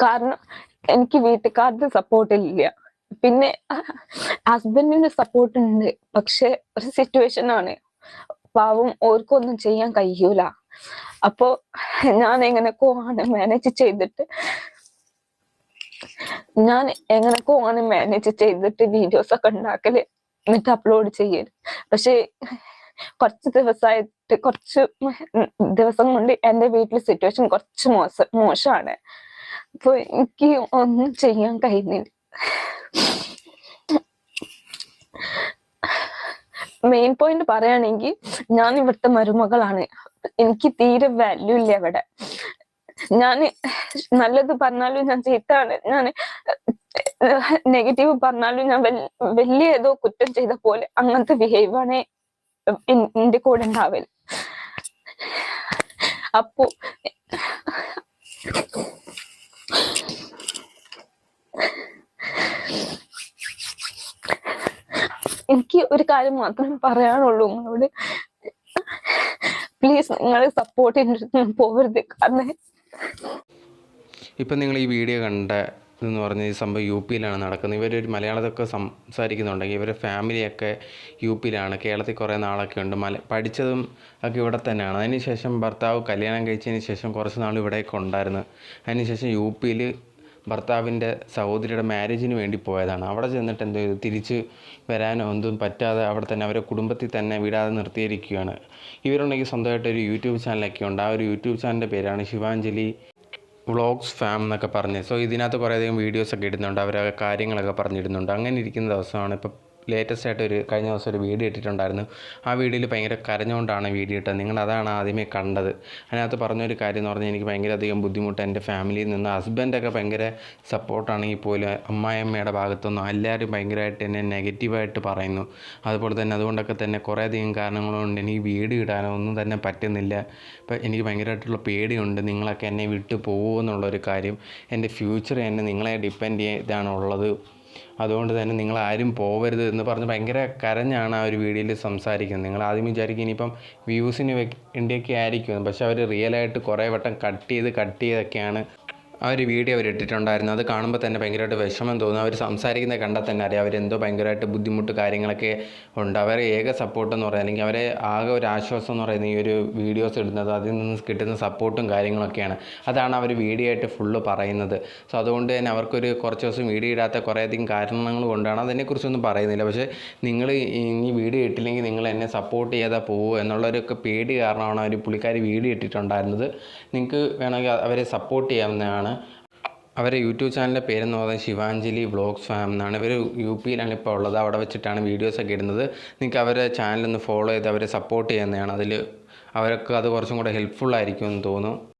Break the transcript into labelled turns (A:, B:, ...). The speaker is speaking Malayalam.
A: കാരണം എനിക്ക് വീട്ടുകാരുടെ സപ്പോർട്ടില്ല. പിന്നെ ഹസ്ബൻഡിന്റെ സപ്പോർട്ട് ഉണ്ട്. പക്ഷെ ഒരു സിറ്റുവേഷൻ ആണ്. പാവം ഓർക്കൊന്നും ചെയ്യാൻ കഴിയൂല. അപ്പൊ ഞാൻ എങ്ങനെയൊക്കെ മാനേജ് ചെയ്തിട്ട് വീഡിയോസ് ഒക്കെ ഉണ്ടാക്കല്, എന്നിട്ട് അപ്ലോഡ് ചെയ്യല്. പക്ഷെ കുറച്ച് ദിവസം കൊണ്ട് എന്റെ വീട്ടിലെ സിറ്റുവേഷൻ കുറച്ച് മോശമാണ്. അപ്പൊ എനിക്ക് ഒന്നും ചെയ്യാൻ കഴിയുന്നില്ല. മെയിൻ പോയിന്റ് പറയുകയാണെങ്കിൽ ഞാൻ ഇവിടുത്തെ മരുമകളാണ്. എനിക്ക് തീരെ വാല്യൂ ഇല്ല ഇവിടെ. ഞാൻ നല്ലത് പറഞ്ഞാലും ഞാൻ ചീത്താണ്, ഞാൻ നെഗറ്റീവ് പറഞ്ഞാലും ഞാൻ വലിയ ഏതോ കുറ്റം ചെയ്ത പോലെ അങ്ങനത്തെ ബിഹേവാണ് എന്റെ കൂടെ ഉണ്ടാവല്. അപ്പോ എനിക്ക് ഒരു കാര്യം മാത്രമേ പറയാനുള്ളൂ നിങ്ങളോട്. പ്ലീസ് നിങ്ങൾ സപ്പോർട്ട് ചെയ്തിട്ട് പോകരുത്. കാരണം
B: ഇപ്പം നിങ്ങൾ ഈ വീഡിയോ കണ്ട എന്ന് പറഞ്ഞ ഈ സംഭവം യു പിയിലാണ് നടക്കുന്നത്. ഇവരൊരു മലയാളത്തൊക്കെ സംസാരിക്കുന്നുണ്ടെങ്കിൽ ഇവരുടെ ഫാമിലിയൊക്കെ യു പിയിലാണ്. കേരളത്തിൽ കുറേ നാളൊക്കെ ഉണ്ട്. പഠിച്ചതും ഒക്കെ ഇവിടെ തന്നെയാണ്. അതിനുശേഷം ഭർത്താവ് കല്യാണം കഴിച്ചതിന് ശേഷം കുറച്ച് നാൾ ഇവിടെയൊക്കെ ഉണ്ടായിരുന്നു. അതിനുശേഷം യു പിയിൽ ഭർത്താവിൻ്റെ സഹോദരിയുടെ മാരേജിന് വേണ്ടി പോയതാണ്. അവിടെ ചെന്നിട്ട് എന്തോ ചെയ്തു, തിരിച്ച് വരാനോ ഒന്നും പറ്റാതെ അവിടെ തന്നെ അവരെ കുടുംബത്തിൽ തന്നെ വിടാതെ നിർത്തിയിരിക്കുകയാണ്. ഇവരുണ്ടെങ്കിൽ സ്വന്തമായിട്ടൊരു യൂട്യൂബ് ചാനലൊക്കെ ഉണ്ട്. ആ ഒരു യൂട്യൂബ് ചാനലിൻ്റെ പേരാണ് ശിവാഞ്ജലി വ്ളോഗ്സ് ഫാം എന്നൊക്കെ പറഞ്ഞ്. സോ ഇതിനകത്ത് കുറേയധികം വീഡിയോസൊക്കെ ഇടുന്നുണ്ട്, അവരൊക്കെ കാര്യങ്ങളൊക്കെ പറഞ്ഞിടുന്നുണ്ട്. അങ്ങനെ ഇരിക്കുന്ന ദിവസമാണ് ഇപ്പോൾ ലേറ്റസ്റ്റ് ആയിട്ട് കഴിഞ്ഞ ദിവസം ഒരു വീഡിയോ ഇട്ടിട്ടുണ്ടായിരുന്നു. ആ വീഡിയോയിൽ ഭയങ്കര കരഞ്ഞുകൊണ്ടാണ് വീഡിയോ ഇട്ടത്. നിങ്ങളതാണ് ആദ്യമേ കണ്ടത്. അതിനകത്ത് പറഞ്ഞൊരു കാര്യം എന്ന് പറഞ്ഞാൽ എനിക്ക് ഭയങ്കര അധികം ബുദ്ധിമുട്ട് എൻ്റെ ഫാമിലിയിൽ നിന്ന്. ഹസ്ബൻഡൊക്കെ ഭയങ്കര സപ്പോർട്ടാണെങ്കിൽ പോലും അമ്മായിയമ്മയുടെ ഭാഗത്തൊന്നും എല്ലാവരും ഭയങ്കരമായിട്ട് എന്നെ നെഗറ്റീവായിട്ട് പറയുന്നു. അതുപോലെ തന്നെ അതുകൊണ്ടൊക്കെ തന്നെ കുറേയധികം കാരണങ്ങളുണ്ട് എനിക്ക് വീഡിയോ ഇടാനോ ഒന്നും തന്നെ പറ്റുന്നില്ല. അപ്പോൾ എനിക്ക് ഭയങ്കരമായിട്ടുള്ള പേടിയുണ്ട്, നിങ്ങളൊക്കെ എന്നെ വിട്ടു പോകുമോ എന്നുള്ളൊരു കാര്യം. എൻ്റെ ഫ്യൂച്ചർ എന്നെ നിങ്ങളെ ഡിപ്പെൻഡ് ചെയ്താണുള്ളത്. അതുകൊണ്ട് തന്നെ നിങ്ങളാരും പോകരുത് എന്ന് പറഞ്ഞ് ഭയങ്കര കരഞ്ഞാണ് ആ ഒരു വീഡിയോയിൽ സംസാരിക്കുന്നത്. നിങ്ങൾ ആദ്യം വിചാരിക്കും ഇനിയിപ്പം വ്യൂസിന് വേണ്ടിയൊക്കെ ആയിരിക്കും. പക്ഷെ അവർ റിയലായിട്ട് കുറേ വട്ടം കട്ട് ചെയ്തൊക്കെയാണ് ആ ഒരു വീഡിയോ അവർ ഇട്ടിട്ടുണ്ടായിരുന്നു. അത് കാണുമ്പോൾ തന്നെ ഭയങ്കരമായിട്ട് വിഷമം തോന്നും. അവർ സംസാരിക്കുന്നത് കണ്ടാൽ തന്നെ അറിയാം അവരെന്തോ ഭയങ്കരമായിട്ട് ബുദ്ധിമുട്ട് കാര്യങ്ങളൊക്കെ ഉണ്ട്. അവരെ ഏക സപ്പോർട്ട് എന്ന് പറയുന്നത്, അല്ലെങ്കിൽ അവരെ ആകെ ഒരു ആശ്വാസം എന്ന് പറയുന്നത് ഈ ഒരു വീഡിയോസ് ഇടുന്നത്, അതിൽ നിന്ന് കിട്ടുന്ന സപ്പോർട്ടും കാര്യങ്ങളൊക്കെയാണ്. അതാണ് അവർ വീഡിയോ ആയിട്ട് ഫുള്ള് പറയുന്നത്. സോ അതുകൊണ്ട് തന്നെ അവർക്കൊരു കുറച്ച് ദിവസം വീഡിയോ ഇടാത്ത കുറേയധികം കാരണങ്ങൾ കൊണ്ടാണ്. അതിനെക്കുറിച്ചൊന്നും പറയുന്നില്ല. പക്ഷേ നിങ്ങൾ ഇനി വീഡിയോ ഇട്ടില്ലെങ്കിൽ നിങ്ങൾ എന്നെ സപ്പോർട്ട് ചെയ്താൽ പോകുമോ എന്നുള്ളൊരൊക്കെ പേടി കാരണമാണ് അവർ പുള്ളിക്കാരി വീഡിയോ ഇട്ടിട്ടുണ്ടായിരുന്നത്. നിങ്ങൾക്ക് വേണമെങ്കിൽ അവരെ സപ്പോർട്ട് ചെയ്യാവുന്നതാണ്. അവരെ യൂട്യൂബ് ചാനലിൻ്റെ പേരെന്ന് പറയുന്നത് ശിവാഞ്ജലി വ്ളോഗ്സ് ഫാം എന്നാണ്. ഇവർ യു പിയിലാണ് ഇപ്പോൾ ഉള്ളത്. അവിടെ വെച്ചിട്ടാണ് വീഡിയോസൊക്കെ ഇടുന്നത്. നിങ്ങൾക്ക് അവരെ ചാനലൊന്ന് ഫോളോ ചെയ്ത് അവരെ സപ്പോർട്ട് ചെയ്യുന്നതാണ്. അതിൽ അവർക്ക് അത് കുറച്ചും കൂടെ ഹെൽപ്ഫുൾ ആയിരിക്കുമെന്ന് തോന്നുന്നു.